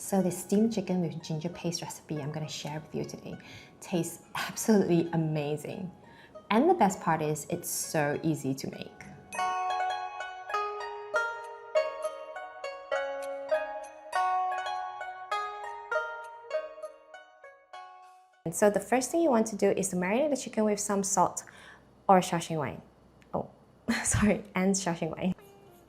So this steamed chicken with ginger paste recipe I'm going to share with you today tastes absolutely amazing. And the best part is it's so easy to make. And so the first thing you want to do is to marinate the chicken with some salt or shaoxing wine. Oh, sorry, and shaoxing wine.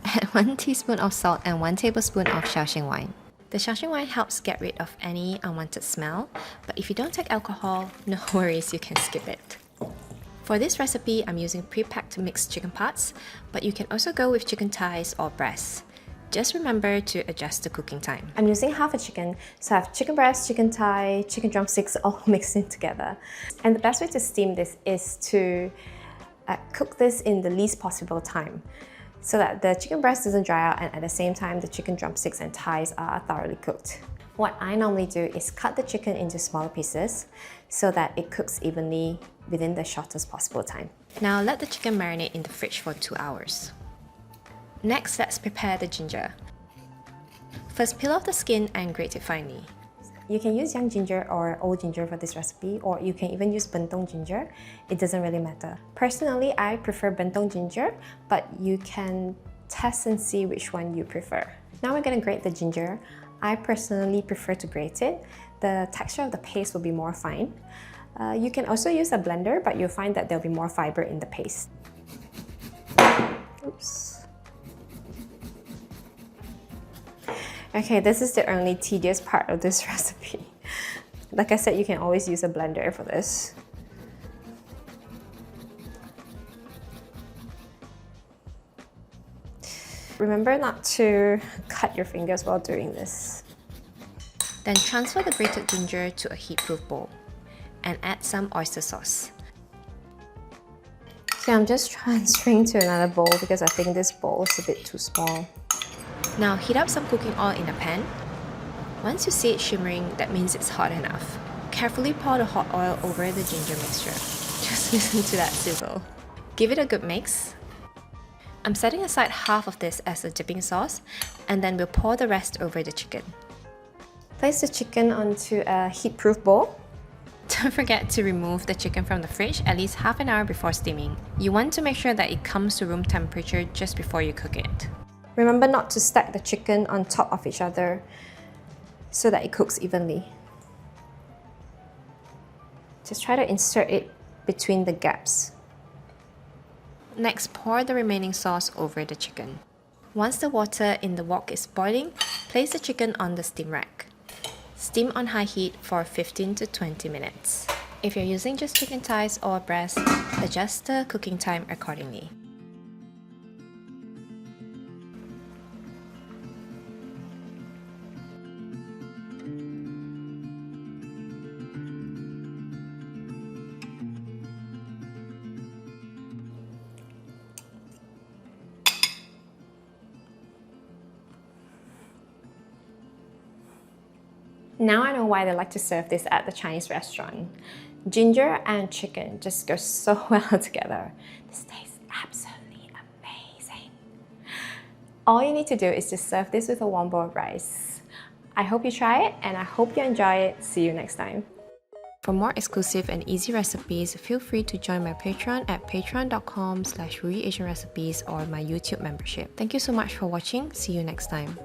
Add 1 teaspoon of salt and 1 tablespoon of shaoxing wine. The shaoxing wine helps get rid of any unwanted smell, but if you don't take alcohol, no worries, you can skip it. For this recipe, I'm using pre-packed mixed chicken parts, but you can also go with chicken thighs or breasts. Just remember to adjust the cooking time. I'm using half a chicken, so I have chicken breast, chicken thigh, chicken drumsticks all mixed in together. And the best way to steam this is to cook this in the least possible time, so that the chicken breast doesn't dry out and at the same time the chicken drumsticks and thighs are thoroughly cooked. What I normally do is cut the chicken into smaller pieces so that it cooks evenly within the shortest possible time. Now let the chicken marinate in the fridge for 2 hours. Next, let's prepare the ginger. First, peel off the skin and grate it finely. You can use young ginger or old ginger for this recipe, or you can even use bentong ginger. It doesn't really matter. Personally, I prefer bentong ginger, but you can test and see which one you prefer. Now we're going to grate the ginger. I personally prefer to grate it. The texture of the paste will be more fine. You can also use a blender, but you'll find that there'll be more fiber in the paste. Oops. Okay, this is the only tedious part of this recipe. Like I said, you can always use a blender for this. Remember not to cut your fingers while doing this. Then transfer the grated ginger to a heat-proof bowl and add some oyster sauce. So I'm just transferring to another bowl because I think this bowl is a bit too small. Now heat up some cooking oil in a pan. Once you see it shimmering, that means it's hot enough. Carefully pour the hot oil over the ginger mixture. Just listen to that sizzle. Give it a good mix. I'm setting aside half of this as a dipping sauce, and then we'll pour the rest over the chicken. Place the chicken onto a heat-proof bowl. Don't forget to remove the chicken from the fridge at least half an hour before steaming. You want to make sure that it comes to room temperature just before you cook it. Remember not to stack the chicken on top of each other so that it cooks evenly. Just try to insert it between the gaps. Next, pour the remaining sauce over the chicken. Once the water in the wok is boiling, place the chicken on the steam rack. Steam on high heat for 15 to 20 minutes. If you're using just chicken thighs or breast, adjust the cooking time accordingly. Now I know why they like to serve this at the Chinese restaurant. Ginger and chicken just go so well together. This tastes absolutely amazing. All you need to do is just serve this with a warm bowl of rice. I hope you try it and I hope you enjoy it. See you next time. For more exclusive and easy recipes, feel free to join my Patreon at patreon.com/RuyiAsianRecipes or my YouTube membership. Thank you so much for watching. See you next time.